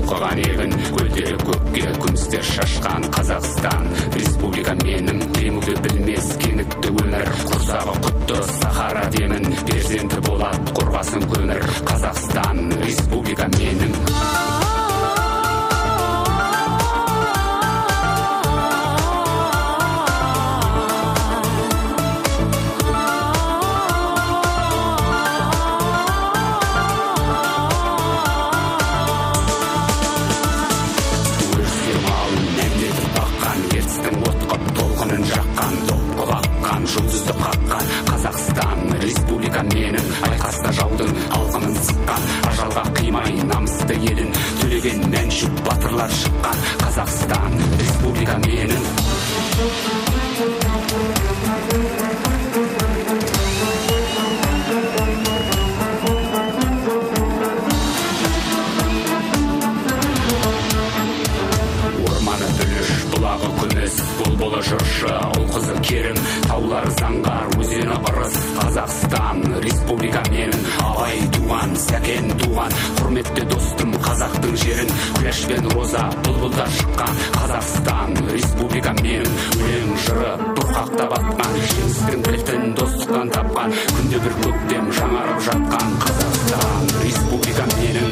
толқыған егін, көлдері көкке күмістер шашқан Қазақстан. Республика менің, демуді білмес кеңітті өмір, құрсағы құтты Сахара демін, перзенті болады қорғасын көмір. Қазақстан, республика менің. Жұлдызды қаққан Қазақстан, республика менің, айқаста жаудың алқымын сыққан, ажалға қимай намысты елін төлеген мәншүк батырлар шыққан Қазақстан, республика менің. Орманы бүліш, бұлағы күміс, бұлбұлы жыршы, ұл-қызы керім, таулар заңғар, өзені ырыс. Қазақстан, республика менің, абай туған, сәкен туған, құрметті достым қазақтың жерін, күләш пен роза бұлбұлдар шыққан Қазақстан, республика менің. Өлең жыры бұрқақтап атқан, жеңістің кілтін достықтан тапқан, күнде бір көктем жаңарып жатқан Қазақстан, республика менің.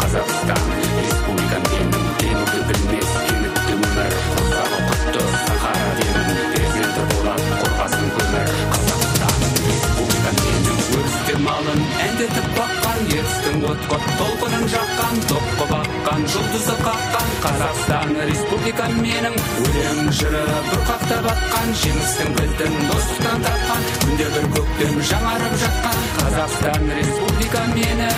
Қазақстан, республика менің, демуді білмес кеңітті өмір, құрсағы құтты Сахара демін, перзенті болады қорғасын көмір. Қазақстан, республика менің, өрістер малын әндетіп баққан, ертістің от-қот толқынын жаққан, тоққы баққан, жұлдызы қаққан Қазақстан, республика менің. Өлең жыры бұрқақтап атқан, жеңістің кілтін достықтан тапқан, күнде бір көктем жаңарып жатқан Қазақстан, республика менің.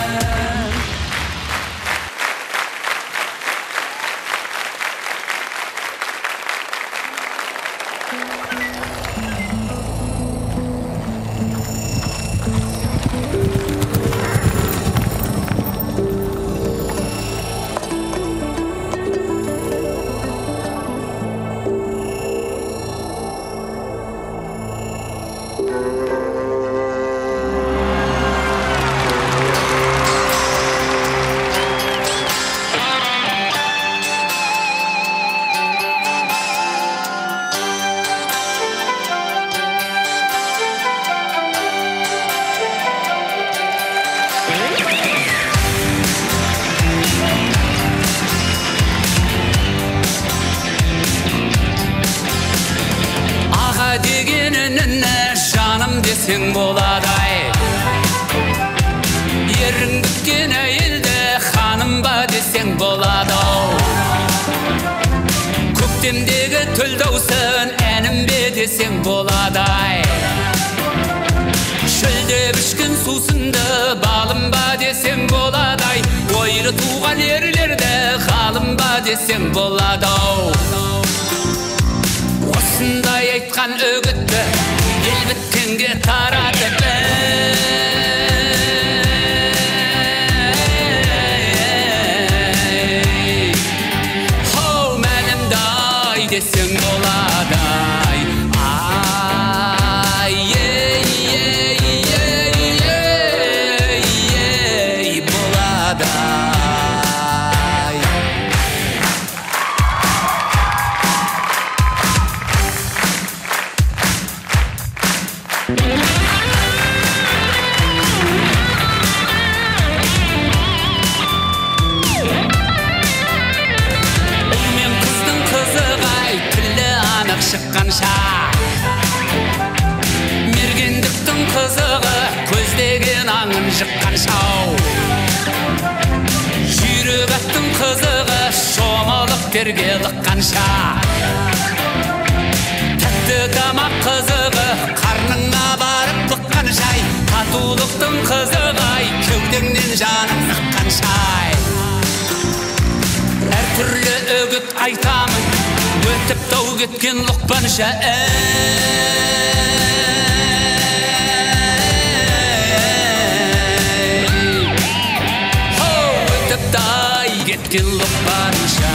Сен боладай ерің біткен әйелді ханым ба десең болады-ау. Көктемдегі түл даусын әнім бе десең болады-ай. Шөлде бішкін сусынды балым ба десең болады-ай. Ойры туған ерлерді ғалым ба десең болады-ау. Осындай айтқан үгітті ел біткенге таратып хоу мәлімдай десең болады-ай. Ай, ей, болады-ай. Шыққанша мергендіктің қызығы көздеген аңын жыққаншау. Жүйрек аттың қызығы шомылық терге лыққанша. Тәтті тамақ қызығы қарныңа барып лыққаншай. Татулықтың қызығы кеудеңнен жаның ныққаншай. Әр түрлі үгіт айтамын, өтіп Жау кеткен лұқпанша Өтіптай кеткен лұқпанша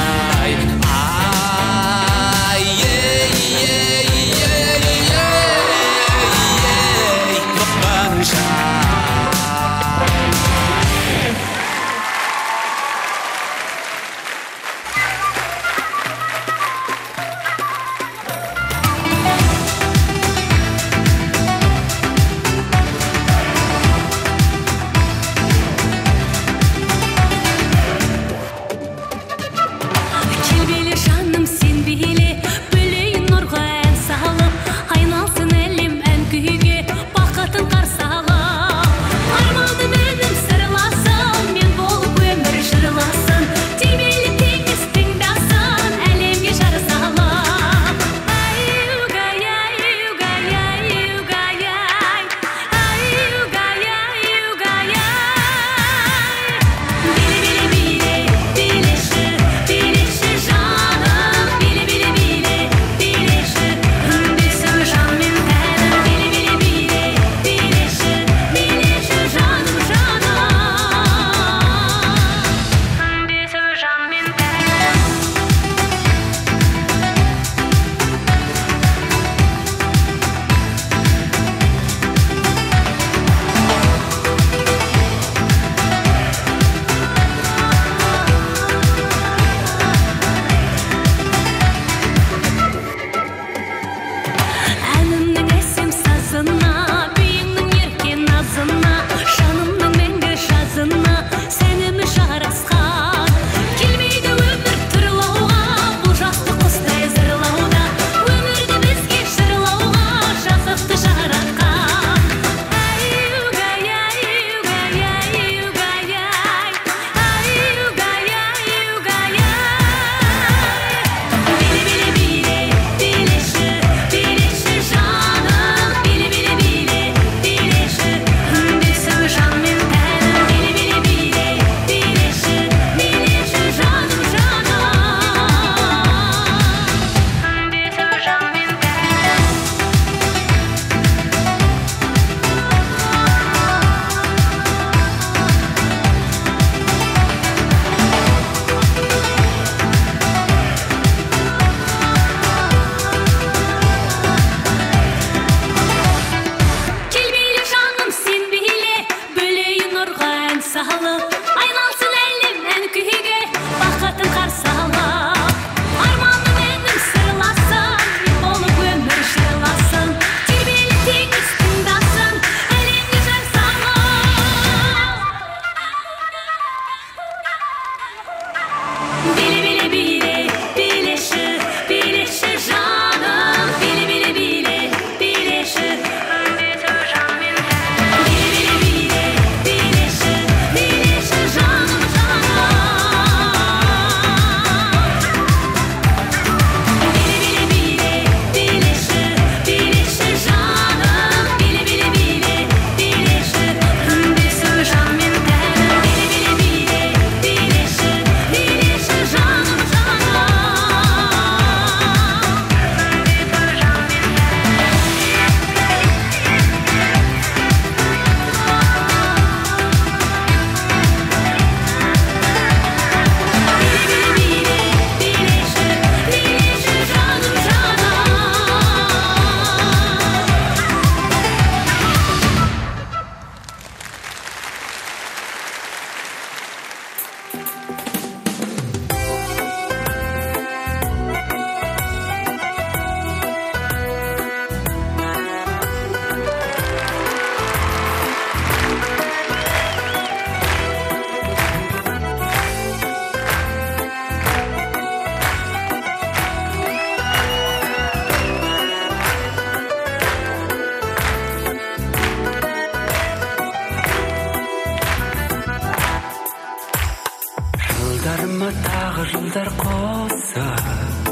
жылдар қосып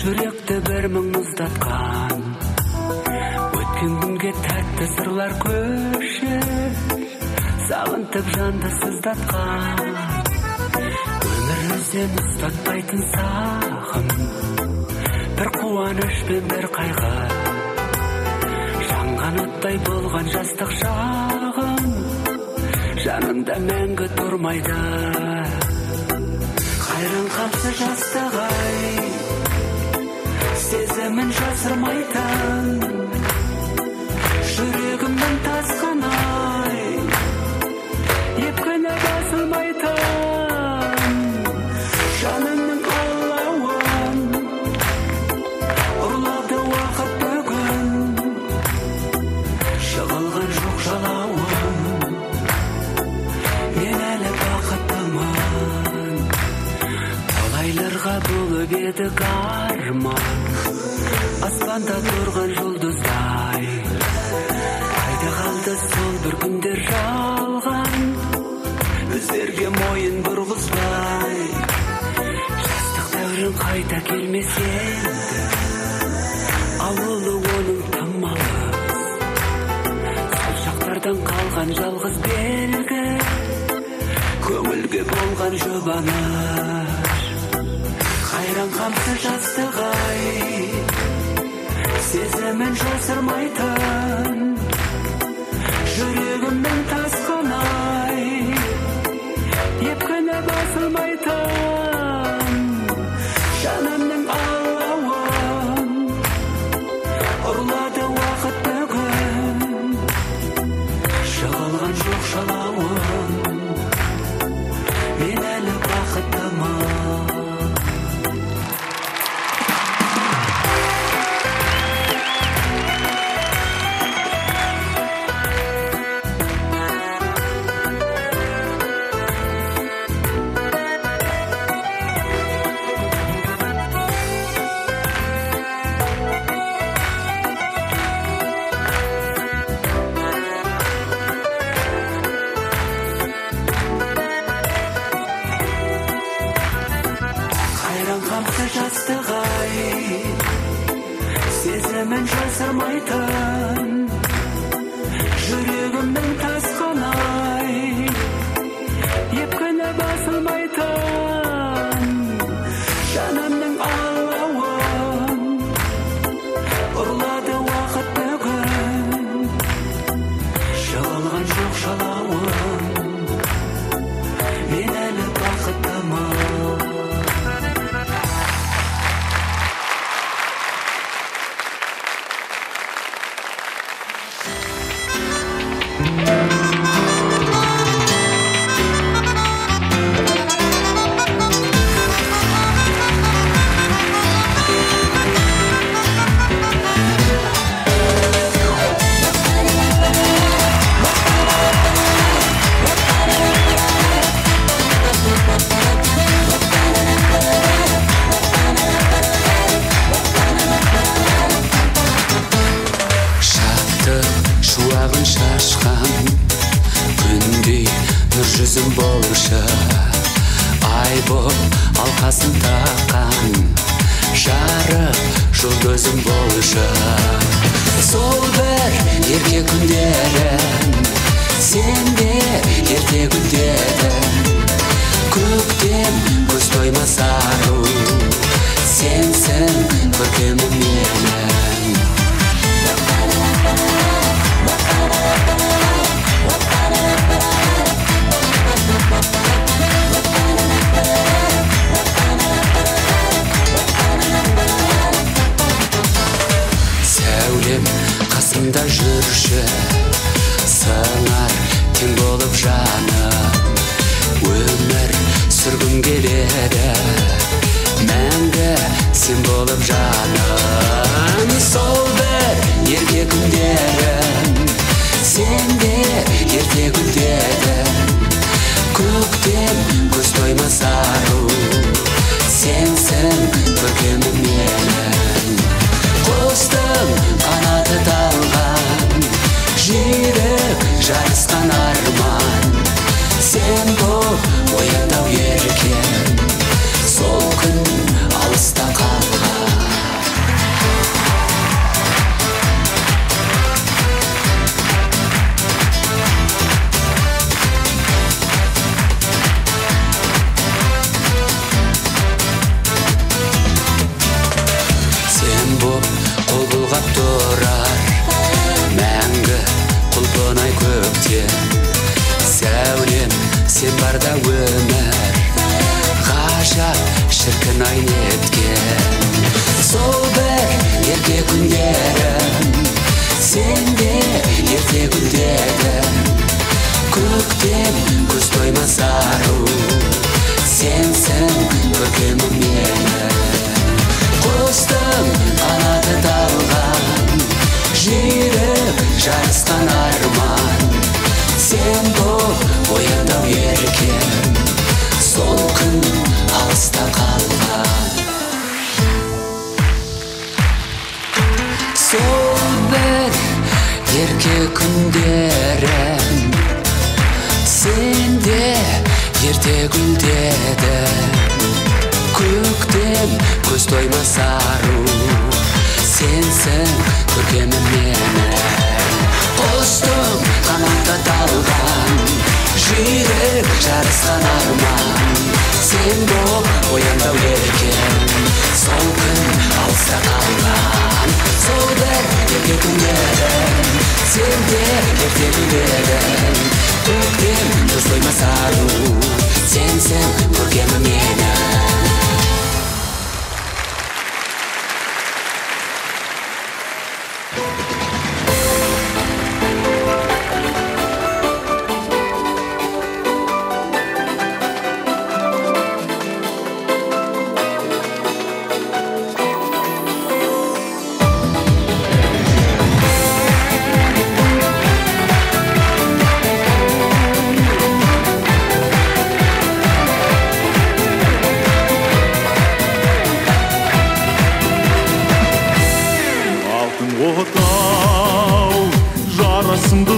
жүректі бір мың мұздатқан, өткен күнге тәтті сырлар көшіп сағынтып жанды сыздатқан, өмір өзен ұстатпайтын сағым, бір қуаныш пен бір қайғы, жанған оттай болған жастық шағым жанымда мәңгі тұрмайды. Қайран қалса жастық-ай, сезімін жасырмайтын, жүрегімнің тасқаны-ай, епкені басылмайтын, жанымның алауын ұрлады уақыт бүгін, жығылған жоқ жалауын, мен әлі бақыттымын. Талайларға болып еді арман, аспанда тұрған жұлдыздай, қайда қалды сол бір күндер жалған, біздерге мойын бұрғызбай. Жастық дәурен қайта келмес енді, ауылы оның тым алыс, сол шақтардан қалған жалғыз белгі, көңілге болған жұбаныш. Қайран қамсы жастық-ай, сезімін жасырмайтын, жүрегімнің тасқаны-ай, епкені басылмайтын, жанымның алауын ұрлады уақыт бүгін, жығылған жоқ жалауын, мен әлі бақыттымын. Жастық-ай, сезімін жасырмайтын, жүрегімнің тасқаны-ай, епкені басылмайтын, жанымның алауын ұрлады уақыт бүгін, жығылған жоқ жалауын, мен әлі бақыттымын. Шуағын шашқан күндей нұр жүзім болшы, ай боп алқасын таққан жарық жұлдызым болшы. Сол бір ерке күндерін сенде ерте гүлдедің, көктем көз тоймас ару, сенсің көркемім менің. Сәулем қасымда жүрші, сыңар тең болып жаным, өмір сүргім келеді, мәңгі сен болып жаным. Сол бір ерке күндерім сенде ерте гүлдедің, көктем көз тоймас ару, сенсің көркемім менің. Құстың қанаты талған, жүйрік жарысқан арман, сен боп ояндау еркен, сол күн алыста қалған. боп қол бұлғап тұрар, мәңгі құлпынай көктен. Сәулем сен барда өмір, ғажап шіркін ай неткен. Сол бір ерке күндерім, сенде ерте гүлдедің. Көктем көз тоймас ару, сенсің көркемім мені. Құстың қанаты талған, жүйрік жарысқан арман. Сен бол ояндау еркем, сол күн алыста қалған. Сол бір ерке күндерім, сенде ерте гүлдедің. Көктем көз тоймас ару, сенсің көркемім мені. Құстың қанаты талған, жүйрік жарысқан арман. Сен бол ояндау еркем, сол күн алыста қалған. Сол бір ерке күндерім, сенде ерте гүлдедің. Көктем көз тоймас ару, сенсің көркемім мені.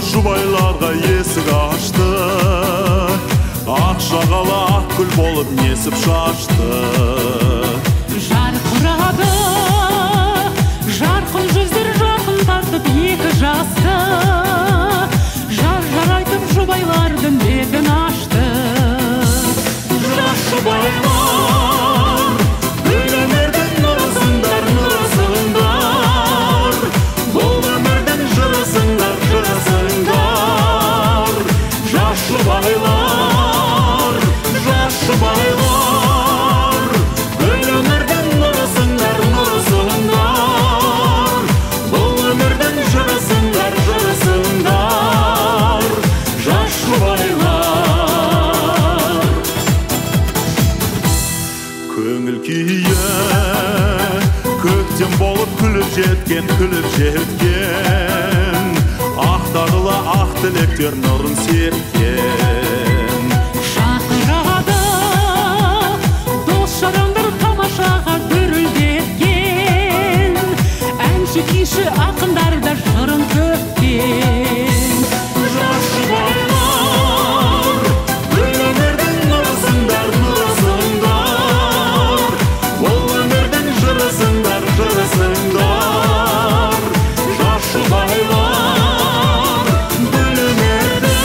Жұбайларға есік ашты, ақ шағала ақ гүл болып несіп шашты. Жарқырады, жарқын жүздер жақын тартып екі жасты. Жар айтып жұбайлардың бетін ашты. Жас жұбайлар, гүл өмірдің нұрысыңдар, нұрысыңдар. Бұл өмірдің жырысыңдар, жырысыңдар. Жас жұбайлар, жас жұбайлар, гүл өмірдің нұрысыңдар, нұрысыңдар. Бұл өмірдің жырысыңдар, жырысыңдар. Жас жұбайлар. Көңіл күйі көктем болып күліп жеткен, күліп жеткен. Ақтарыла ақ тілектер нұрын серкен. Шақырады, дос жарандар тамашаға дүрілдеткен. Әнші күйші ақындар да жырын төккен. Жас жұбайлар, гүл өмірдің нұрысыңдар, нұрысыңдар. Бұл өмірдің жырысыңдар, жырысыңдар. Жас жұбайлар, гүл өмірдің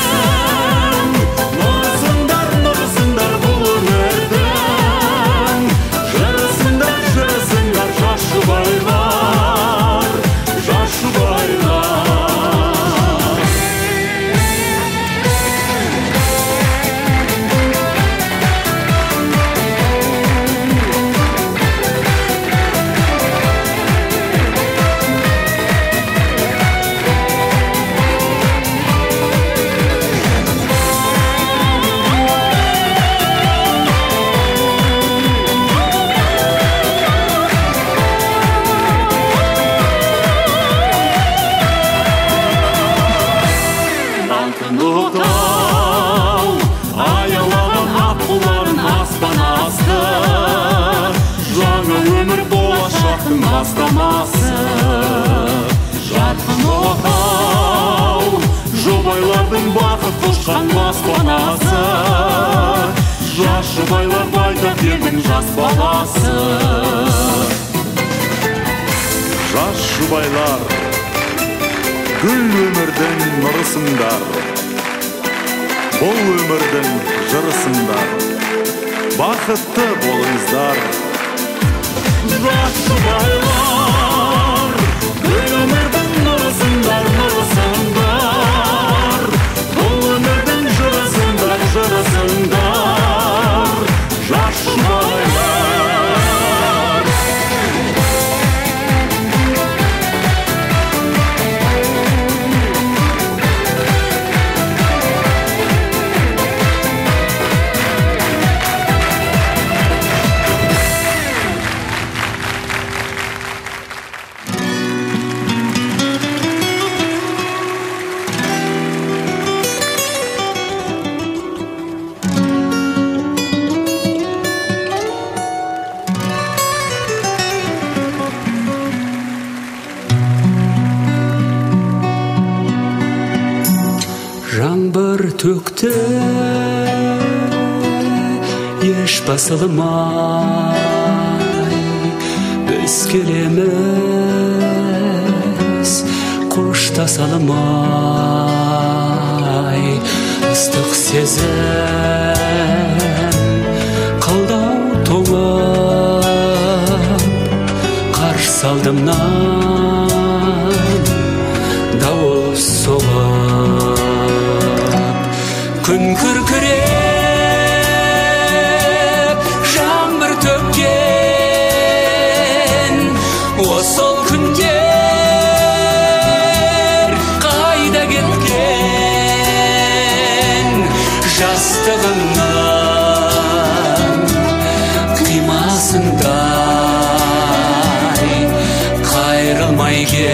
нұрысыңдар, нұрысыңдар. Бұл өмірдің жырысыңдар, жырысыңдар. Жас жұбайлар, жас жұбайлар. Алтын отау, аялаған аққуларын аспан асты. Жаңа өмір болашақтың бастамасы. Жарқын отау, жұбайлардың бақыт құшқан баспанасы. Жас жұбайлар байтақ елдің жас баласы. Жас жұбайлар, гүл өмірдің нұрысыңдар. Бұл өмірдің жырысыңдар. Бақытты болыңыздар. Жас жұбайлар, Жаңбыр төкті еш басылмай, біз келеміз қоштасалмай. Ыстық сезім қалдау тоңып, қарсы алдымнан дауыс соғып. Күн күркіреп жаңбыр төккен, осыл күндер қайда кеткен? Жастығымнан қимасындай қайрылмай кетесің.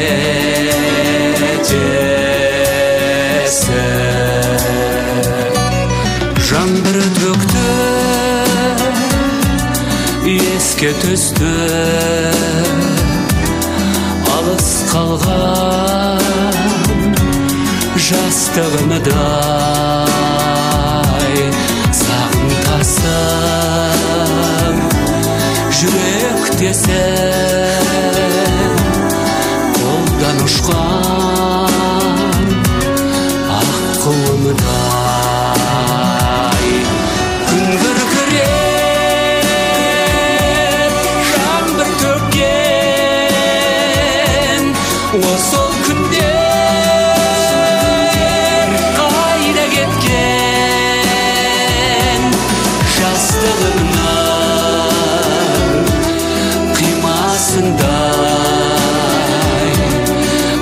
Жаңбыр төкті еске түсті, алыс қалған жастығымдай сағынтасың жүректесің. Қолдан ұшқан аққуымдай. Күн күркіреп жаңбыр төккен, осыл күндер қайда кеткен? Жастығымнан қимасындай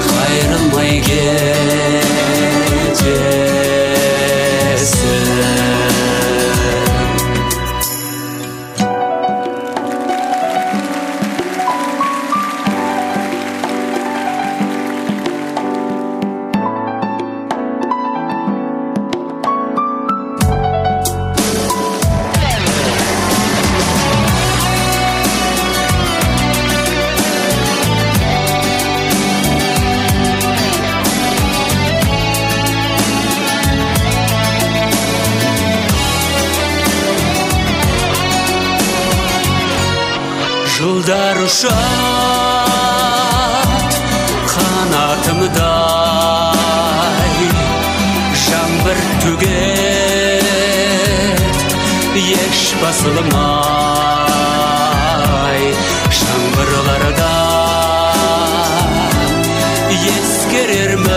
қайрылмай кетесің. Жылдар ұшат қанатымдай, жаңбыр төгет еш басылмай. Жаңбырларда ескерерміз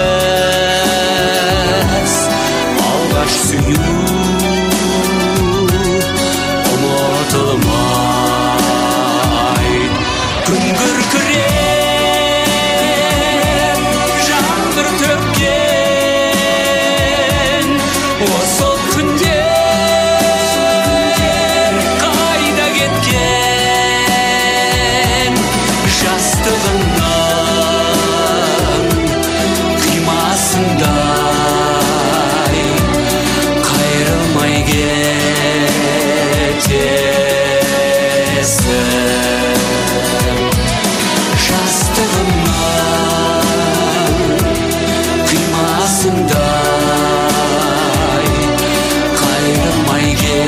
алғаш сүю ұмытылмай. Күн күркіреп жаңбыр төккен, осыл күндер қайда кеткен? Жастығымнан қимасындай қайрылмай кетесің. Жастығымнан қимасындай қайрылмай кетесің.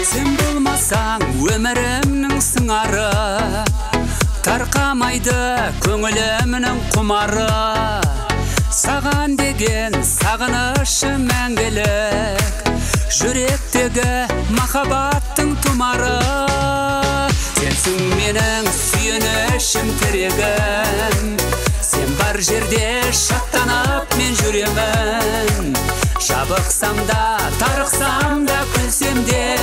Сен болмасаң өмірімнің сыңары, тарқамайды көңілімнің құмары. Саған деген сағынышым мәңгілік, жүректегі махаббаттың тұмары. Сенсің менің сүйенішім тірегім, сен бар жерде шаттанып мен жүремін. жабықсам да, тарықсам да, күлсем де,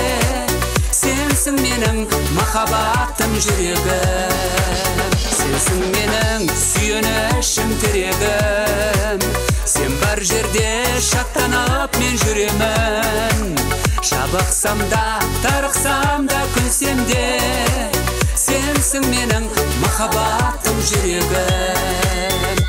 сенсің менің махаббатым жүрегім. Сенсің менің сүйенішім тірегім. Сен бар жерде шаттанып мен жүремін. Жабықсам да, тарықсам да, күлсем де, сенсің менің махаббатым жүрегім.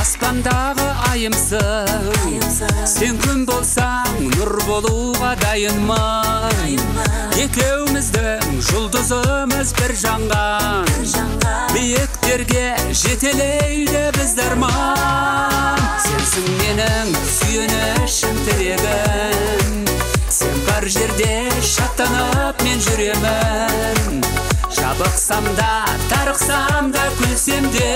Аспандағы айымсың, сен күн болсаң нұр болуға дайынмын. Екеуміздің жұлдызымыз бір жанған, биіктерге жетелейді бізді арман. Сенсің менің сүйенішім тірегім. Сен бар жерде шаттанып мен жүремін. Жабықсам да, тарықсам да, күлсем де,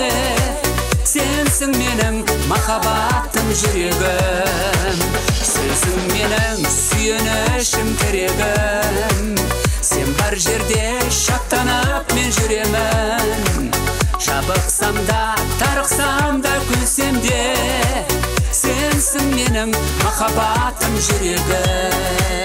сенсің менің махаббатым жүрегім. Сенсің менің сүйенішім тірегім. Сен бар жерде шаттанып мен жүремін. Жабықсам да, тарықсам да, күлсем де, сенсің менің махаббатым жүрегім.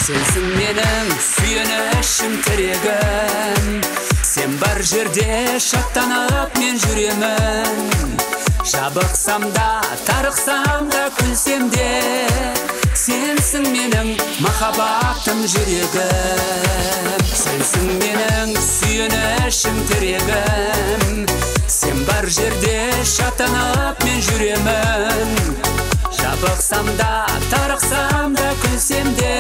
Сенсің менің сүйенішім тірегім. Сен бар жерде шаттанып мен жүремін. Жабықсам да, тарықсам да, күлсем де, сенсің менің махаббатым жүрегім. Сенсің менің сүйенішім тірегім. Сен бар жерде шаттанып мен жүремін. Жабықсам да, тарықсам да, күлсем де,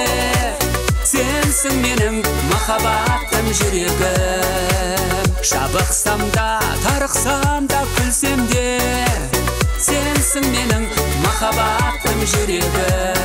сенсің менің махаббатым жүрегім. Жабықсам да, тарықсам да, күлсем де, сенсің менің махаббатым жүрегім.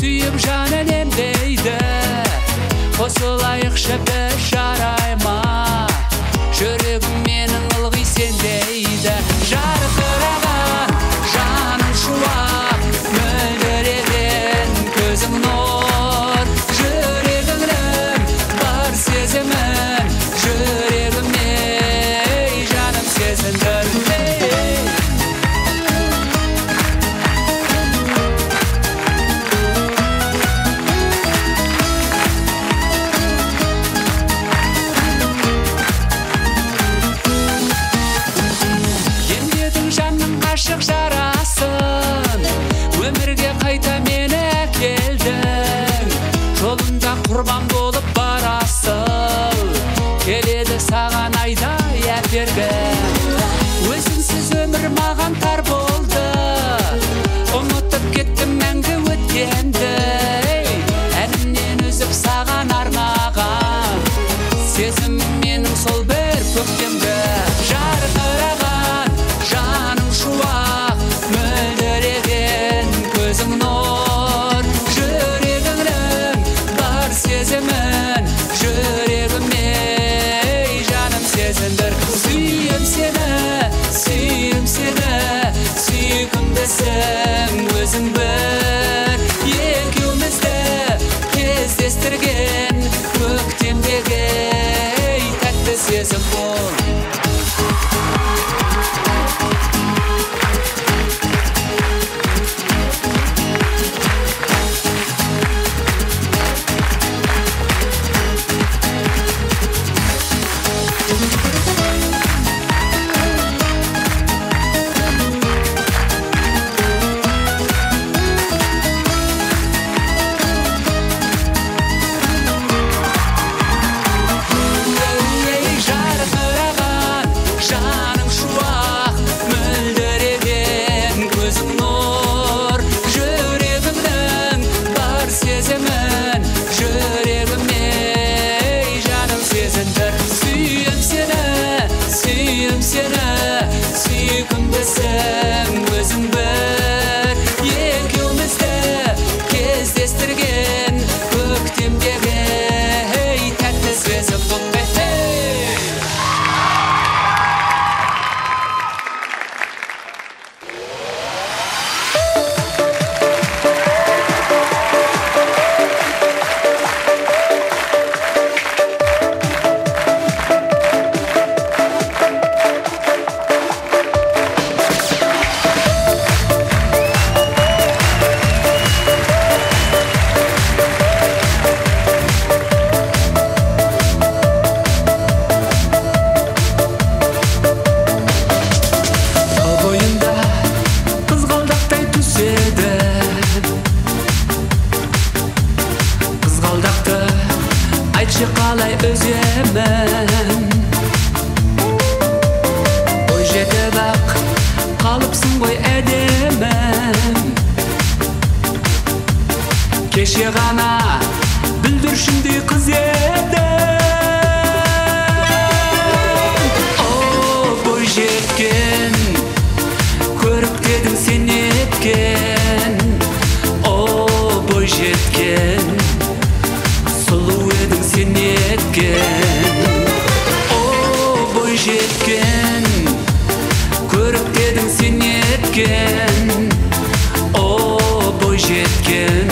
сүйіп жанын дейді қосылайықшы біз жарай ма жүрегім менің ылғи сендейді жарқыраған жаным шуақ мөлдіреген көзің нұр жүрегімнің бар сезімін жүрегіме жаным сезіндір ғашық жарасын өмірге қайта мені әкелдің жолында құрбан болып барасың келеді саған айдай әпергім өзіңсіз өмір маған тар болды ұмытып кеттім мәңгі өткенді әнімнен үзіп саған арнаған сезім менің сол бір көктемгі жарқыраған жаным шуақ мөлдіреген көзің нұр жүрегімнің бар сезімін жүрегіме жаным сезіндір сүйем сені сүйкімдісің өзің бір екеумізді кездестірген көктемдегі тәтті сезім бол сүйкімдісің өзің бір екеумізді кездестірген көктемдегі тәтті сезім бұл қалай өземін ой жетіп ақ қалыпсың ғой әдемім кеше ғана бүлдіршіндей қыз едің о бой жеткен көріп дедің сен неткен о бой жеткен сұлу едің сен неткен о бой жеткен көріп дедің сен неткен о бой жеткен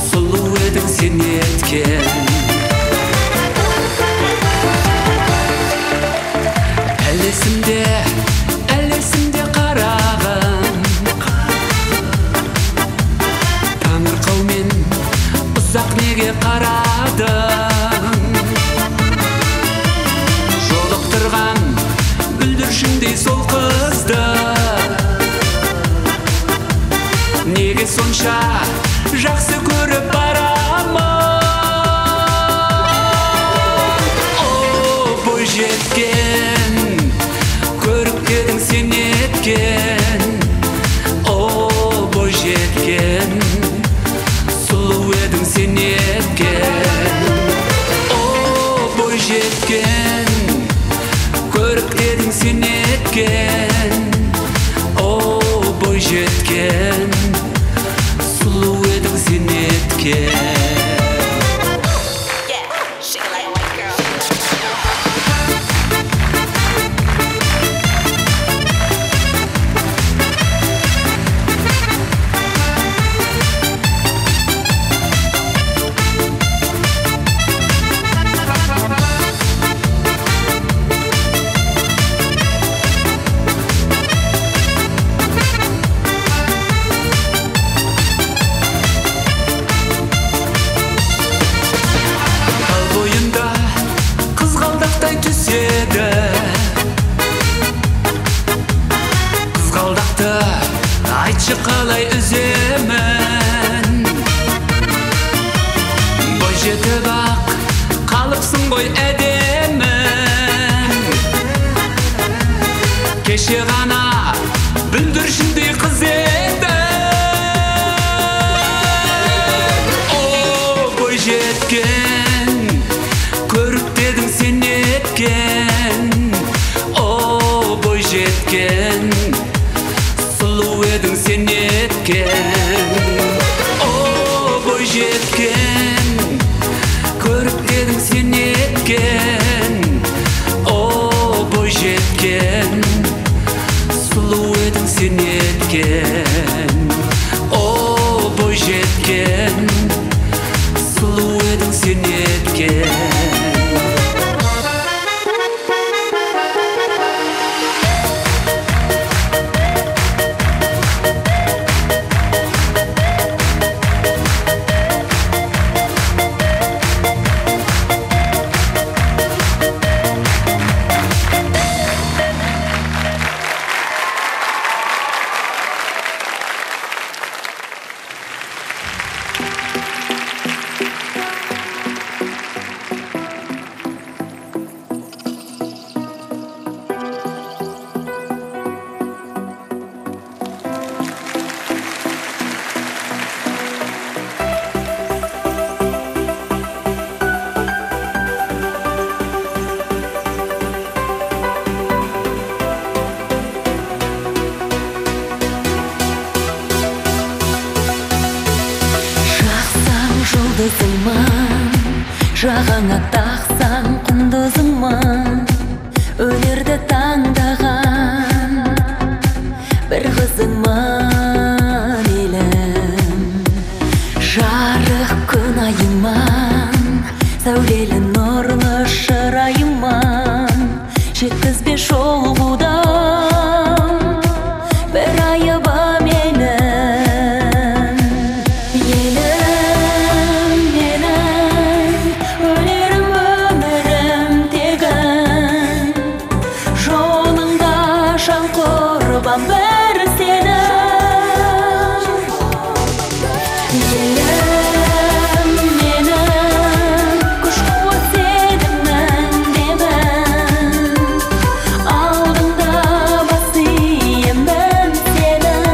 сұлу едің сен неткен әлі есімде қарағым таңырқаумен ұзақ неге қарадың жолықтырған бүлдіршіндей сол қызды неге сонша жақсы көріп барамын о бой жеткен көріп дедің сен неткен о бой жеткен сұлу едің сен неткен о бой жеткен көріп дедің сен неткен о бой жеткен сұлу едің кеше ғана бүлдіршіндей қыз едің. О бойжеткен, көріп дедің сен неткен. О бойжеткен, сұлу едің сен неткен. О бойжеткен, көріп дедің сен неткен. О бойжеткен, сұлу едің сен неткен. О бойжеткен, сұлу едің сен неткен. Жағаңа тақсаң құндызыңмын, өнерді таңдаған бір қызыңмын елім. Жарық күн айыман, сәулелі нұрлы шырайыман, жеткізбе шолғудан бір айыбым елім. Құрбан бір сені елім менің, күш қуат сенімнің демін, алдыңда бас иемін сенің.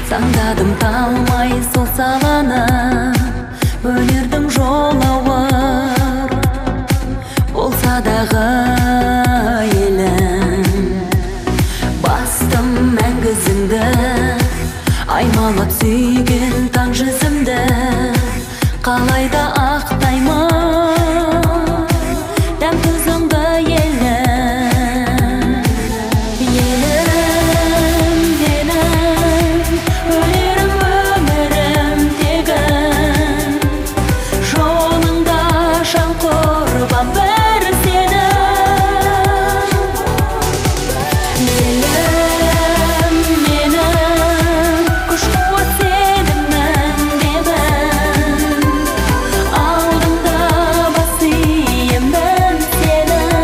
Саңдадым талмай сол саланы, өнердің жолауыр болса дағы елім. Бастым мәңгізімді, аймалап сүйген таң жүзімді, қалайда ақтаймын дәм тұзыңды елім. Құрбан бір сені елім менің, күш қуат сенімнің демін, алдыңда бас иемін сенің.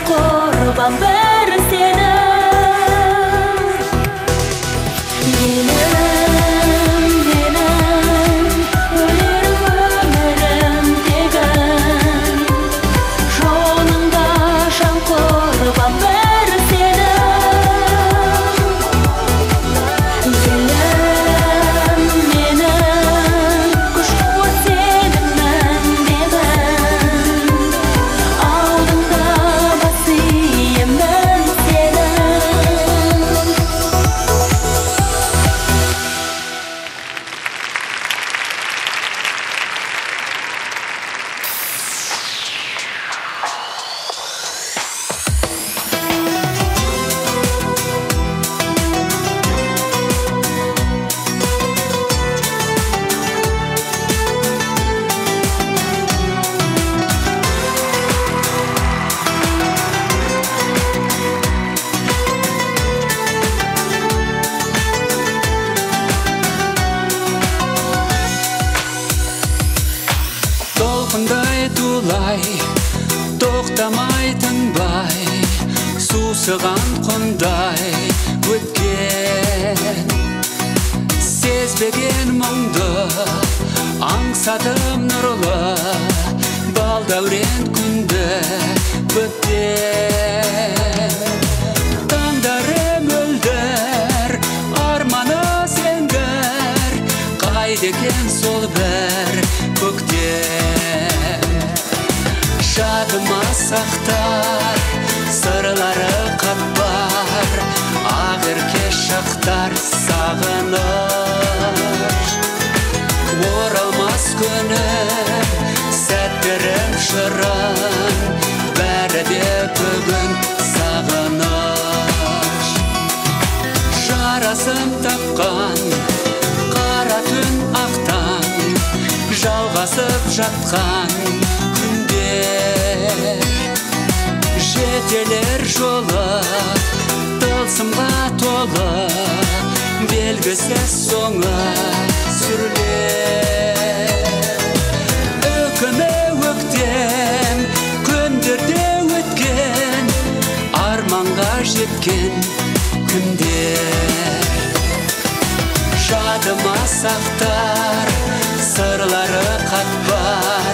Құрбан бір сені елім менің, өлерім өмірім тегін, жолыңда жан құрбан бір сені елім. сусыған құмдай өткен сезбеген мұңды аңсадым нұрлы балдәурен күнді көптен таңдарым мөлдір арманы сеңгір қайда екен сол бір көктем жадыма сақтар сырлары қатпар ақерке шақтар сағыныш оралмас күнім сәттерім шырын бәрі де бүгін сағыныш жарасым тапқан қара түн ақтан жалғасып жатқан күндер жетелер жолы тылсымға толы белгісіз соңы сүрілер өкіні өктем күндерде өткен арманға жеткен күндер жадыма сақтар сырлары қатпар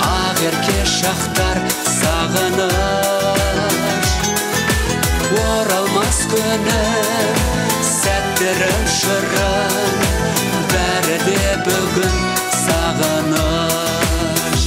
ақерке шақтар сағыныш оралмас күнім сәттерім шырын бәрі де бүгін сағыныш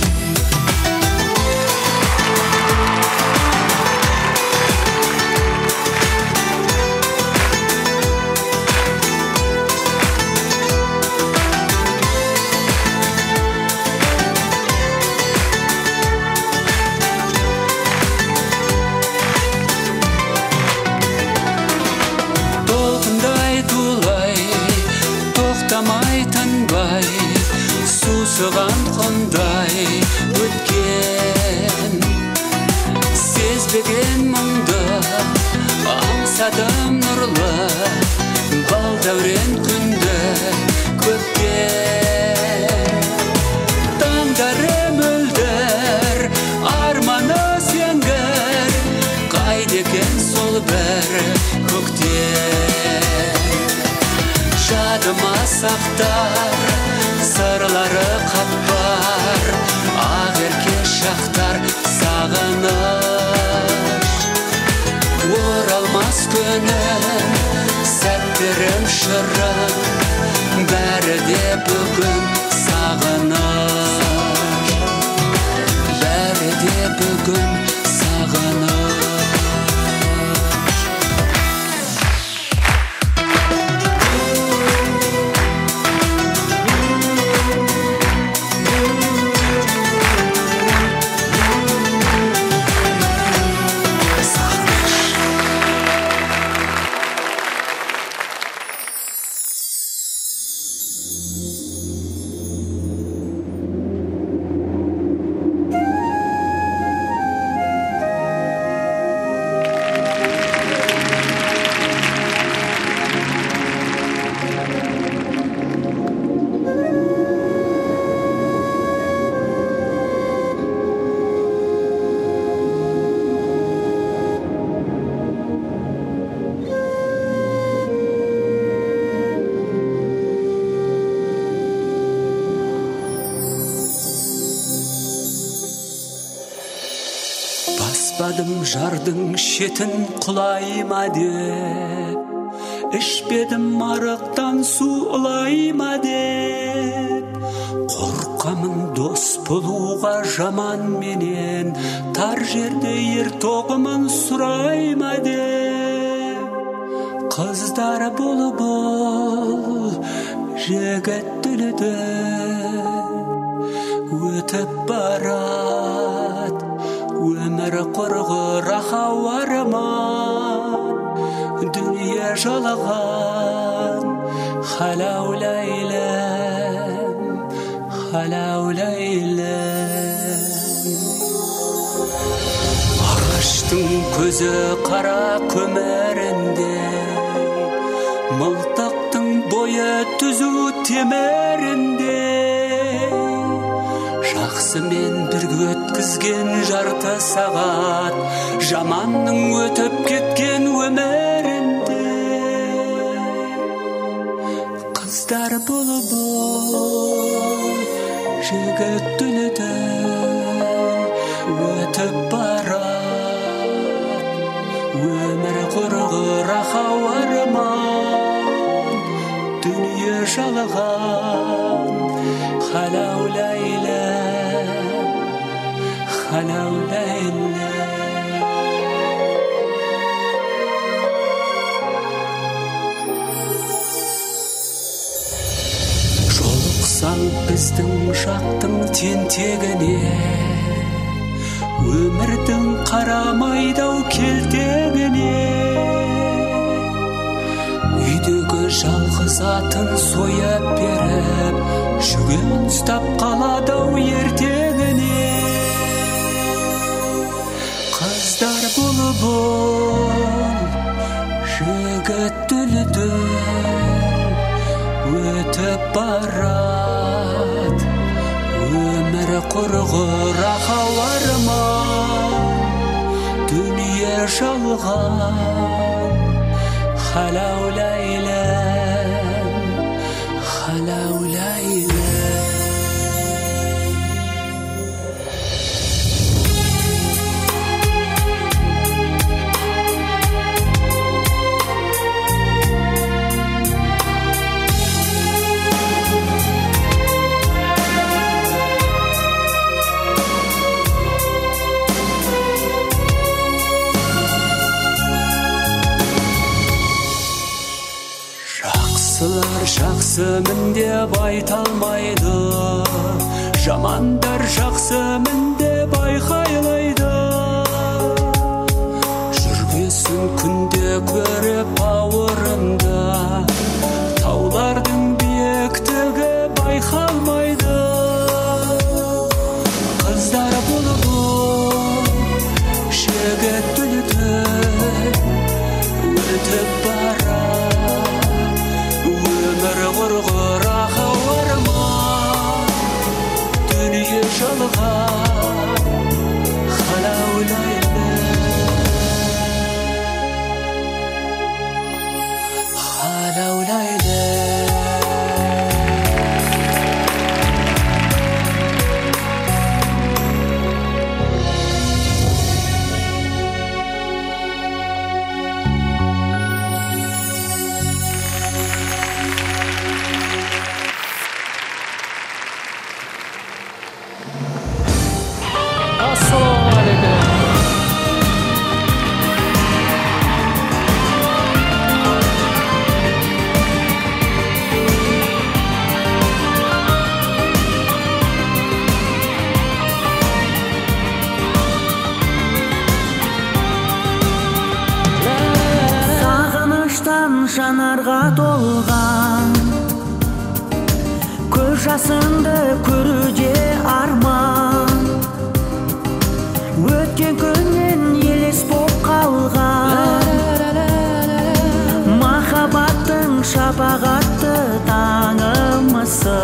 тынбай сусыған құмдай өткен сезбеген мұңды аңсадым нұрлы балдәурен күнді көптен таңдары мөлдір арманы сеңгір қайда екен сол бір көктем жадыма сақтар сырлары қатпар ақерке шақтар сағыныш оралмас күнім сәттерім шырын бәрі де бүгін сағыныш бәрі де бүгін сағыныш Баспадым жардың шетін құлайма деп ішпедім арықтан су ұлайма деп қорқамын дос болуға жаман менен тар жерде ер тоқымын сұрайма деп қыздары болып жігіт дүлді өтіп барат өмір құрғыр ақау арман дүние жалаған халау ләйлім халау ләйлім ағаштың көзі қара көміріндей мылтықтың бойы түзу теміріндей жақсымен бірге өткізген жарты сағат жаманның өтіп кеткен Қыздар бұлбұл жігіт дүлдүл өтіп барат өмір құрғыр ақау арман дүние жалған халау ләйлә халау ләйлә жолықсаң біздің жақтың тентегіне өмірдің қарамайдау келтегіне үйдегі жалғыз атын сояп беріп жүген ұстап қаладау ертеңіне қыздар бұлбұл жігіт дүлдүл өтіп барат өмір құрғыр ақау арман дүние жалған халау ләйлә халау ләйлә жақсымын деп айта алмайды жамандар жақсымын деп айқайлайды жүргесін күнде көріп бауырымда таулардың биіктігі байқалмайды қыздар бұлбұл жігіт дүлдүл өтіп барат өмір құрғыр ақау арман дүние жалған халау ләйлә халау ләйлә жанарға толған көз жасыңды көруде арман өткен күннен елес боп қалған махаббаттың шапағатты таңымысың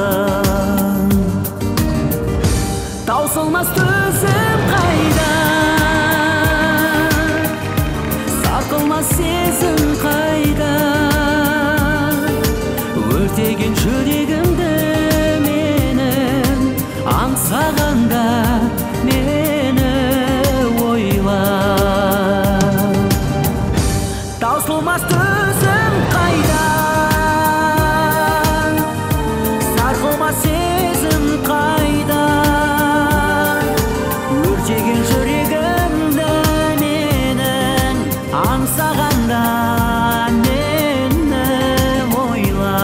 таусылмас төзім қайда сарқылмас сезім қайда өртеген жүрегімді менің аңсағанда мені ойла таусылмас төзім қайда сарқылмас сезім қайда өртеген жүрегімді менің аңсағанда мені ойла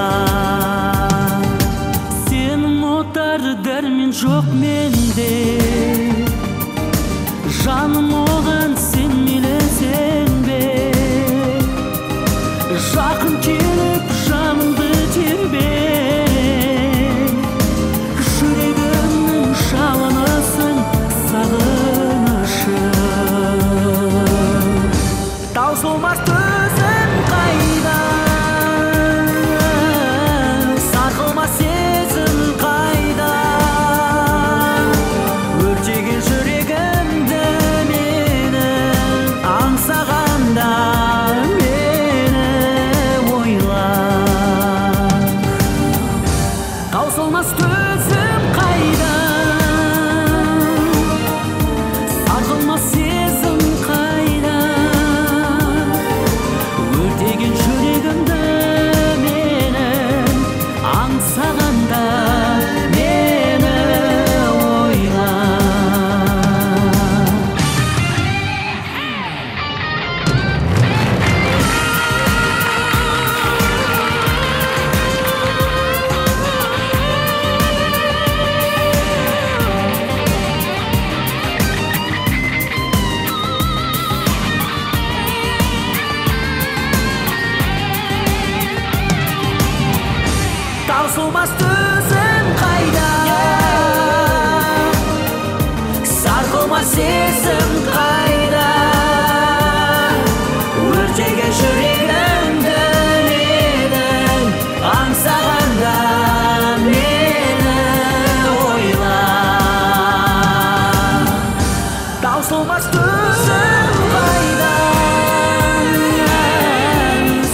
таусылмас төзім қайда, сарқылмас сезім қайда, өртеген жүрегімді менің аңсағанда мені ойла. Таусылмас төзім қайда,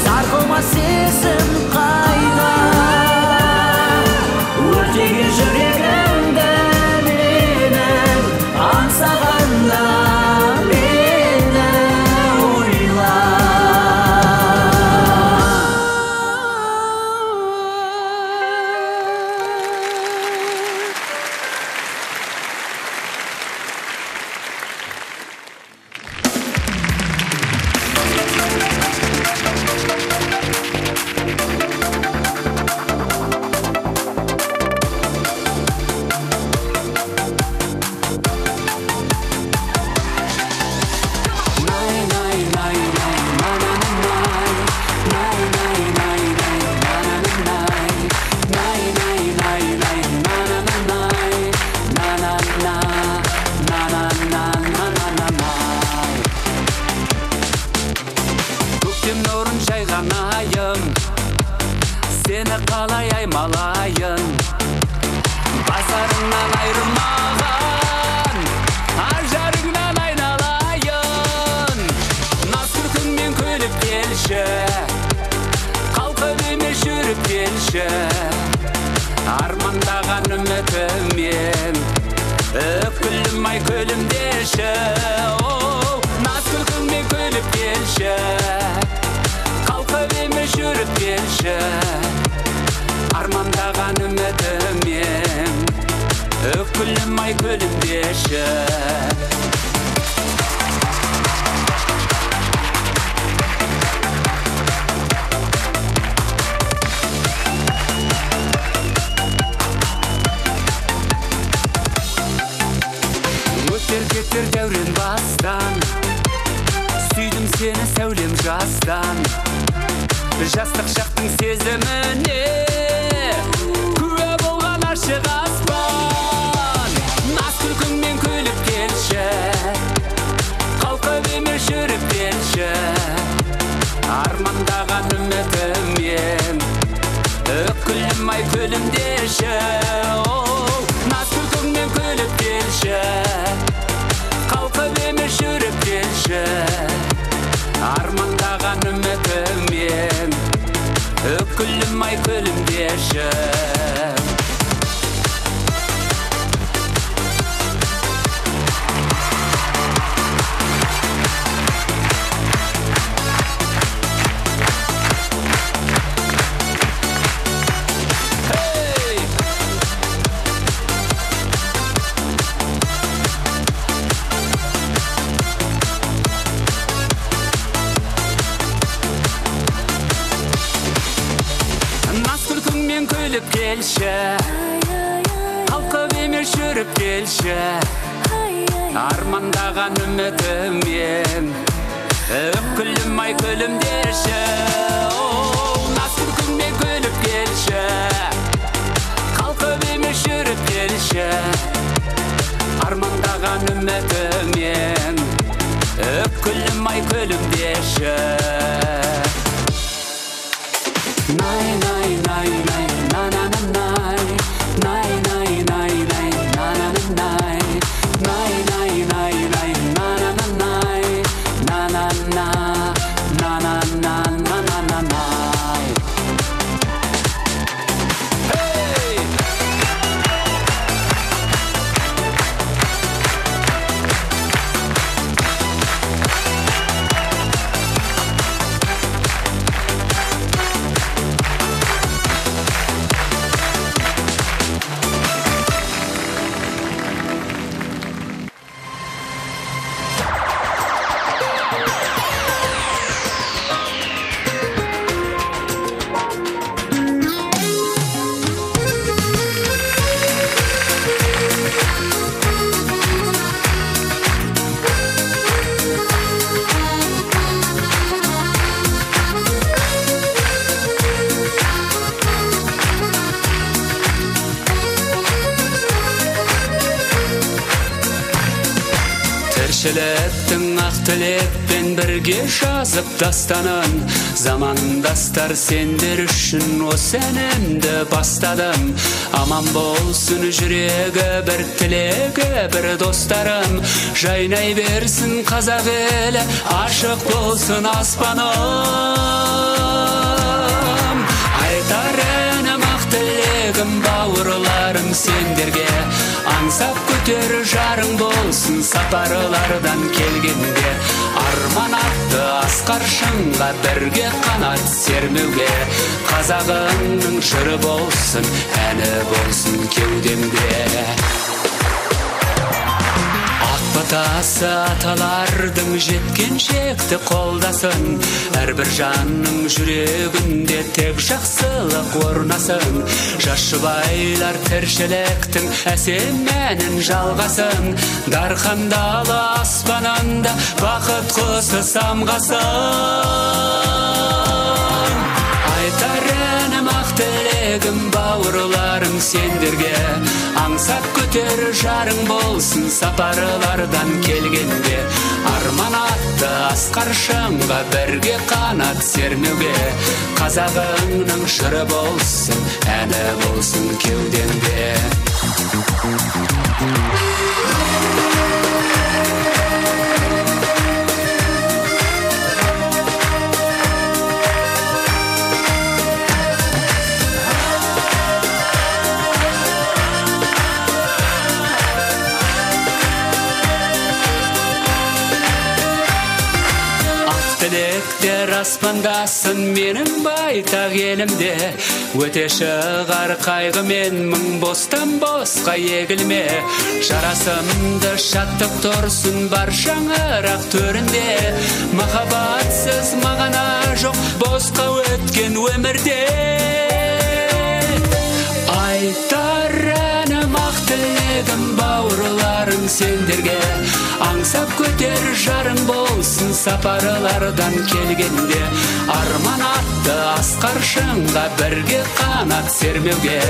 сарқылмас сезім қайда, өртеген жүрегімді менің аңсағанда мені ойла. Көктем нұрын жайған айым, сені қалай аймалайын, базарыңнан айырмаған ажарыңнан айналайын. Наз күлкіңмен күліп келші, қалқып емес жүріп келші, армандаған үмітімен өкілім ай күлімдеші. Наз күлкіңмен күліп келші, қалқып емес жүріп келші, армандаған үмітімен өкілім ай күлімдеші. Өтер кетер дәурен бастан, сүйдім сені сәулем жастан, жастық шақтың сезіміне күе болған ашық аспан. Наз күлкіңмен күліп келші, қалқып емес жүріп келші, армандаған үмітімен өкілім ай күлімдеші. Наз күлкіңмен күліп келші, қалқып емес жүріп келші, армандаған үмітімен өкілім ай күлімдеші. Наз күлкіңмен күліп келші, қалқып емес жүріп келші, армандаған үмітімен өкілім ай күлімдеші. Наз күлкіңмен күліп келші, қалқып емес жүріп келші, армандаған үмітімен өкілім ай күлімдеші. Nay nay nay nay na na na nay, nay nay nay nay na na na nay, nay nay nay nay na na na nay, na na na na na na na na na nay. Hey! тіршіліктің ақ тілекпен бірге жазып дастанын. Замандастар сендер үшін осы әнімді бастадым. Аман болсын жүрегі бір, тілегі бір достарым. Жайнай берсін қазақ елі, ашық болсын аспаным. Айтар әнім ақ тілегім бауырларым сендерге. Аңсап көтер жарың болсын сапарлардан келгенде. Арман атты асқар шыңға бірге қанат сермеуге. Қазағыңның жыры болсын, әні болсын кеудемде. Батасы аталардың жеткеншекті қолдасын. Әрбір жанның жүрегінде тек жақсылық орнасын. Жас жұбайлар тіршіліктің әсем мәнін жалғасын. Дархандалы аспанында бақыт құсы самғасын. Айтар әнім ақ тілегім бауырларым сендерге. Аңсап көтер жарың болсын сапарлардан келгенде. Арман атты асқар шыңға бірге қанат сермеуге. Қазағыңның жыры болсын, әні болсын кеудемде. Тілектер аспандасын менің байтақ елімде. Өте шығар қайғымен мың бостан босқа егілме. Жарасымды шаттық тұрсын бар шаңырақ төрінде. Махаббатсыз мағына жоқ босқа өткен өмірде. Айтар әнім ақ тілегім бауырларым сендерге. Аңсап көтер жарың болсын сапарлардан келгенде. Арман атты асқар шыңға бірге қанат сермеуге.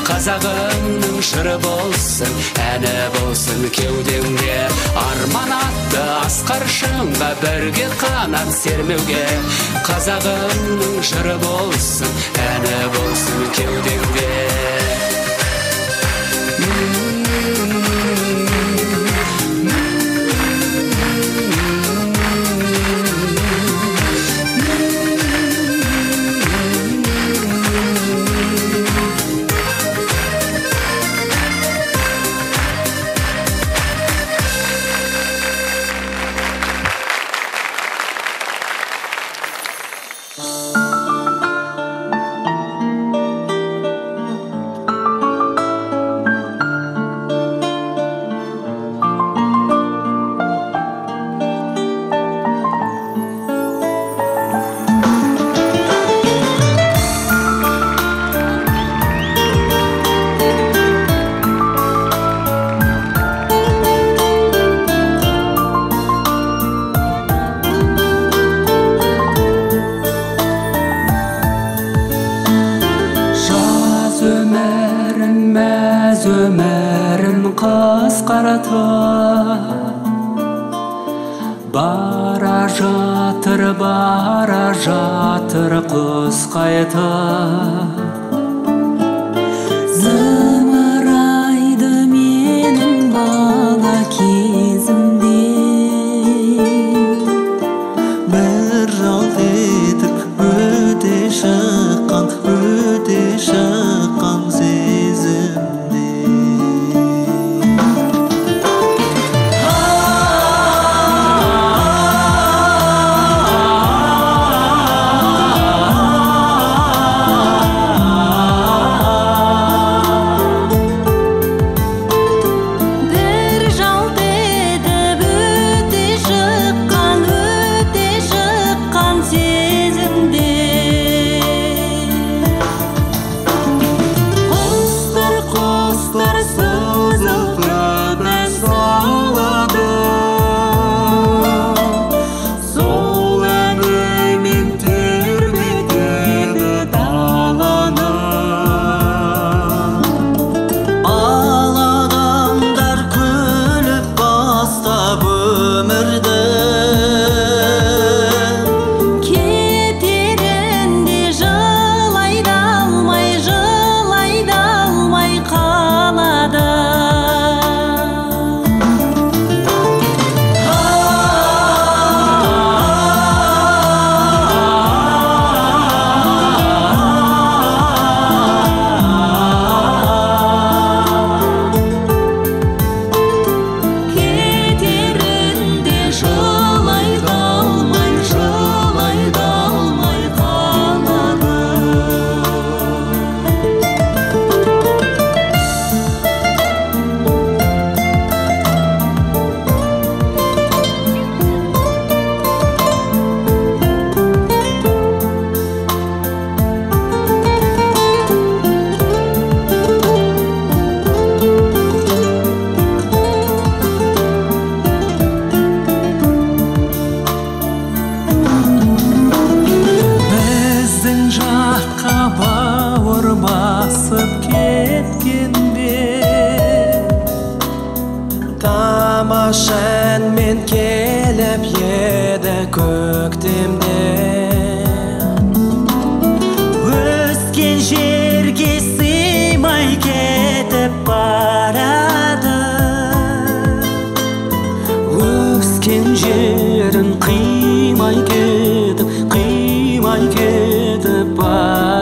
Қазағыңның жыры болсын, әні болсын кеудемде. Арман атты асқар шыңға бірге қанат сермеуге. Қазағыңның жыры болсын, әні болсын кеудемде. Өмірін қасқарата бара жатыр құс қайта. Зымырайды менің бала кезімде. Бір жалт етіп өте шыққан сезім. Жомаш әнмен келіп еді көктемден Өскен жерге сыймай кетіп барады Өскен жерін қимай кетіп барады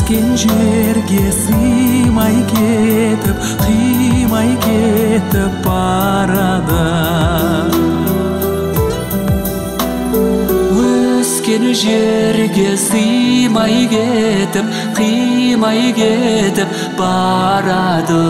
Өскен жерге сыймай кетіп, қимай кетіп барады Өскен жерге сыймай кетіп, қимай кетіп барады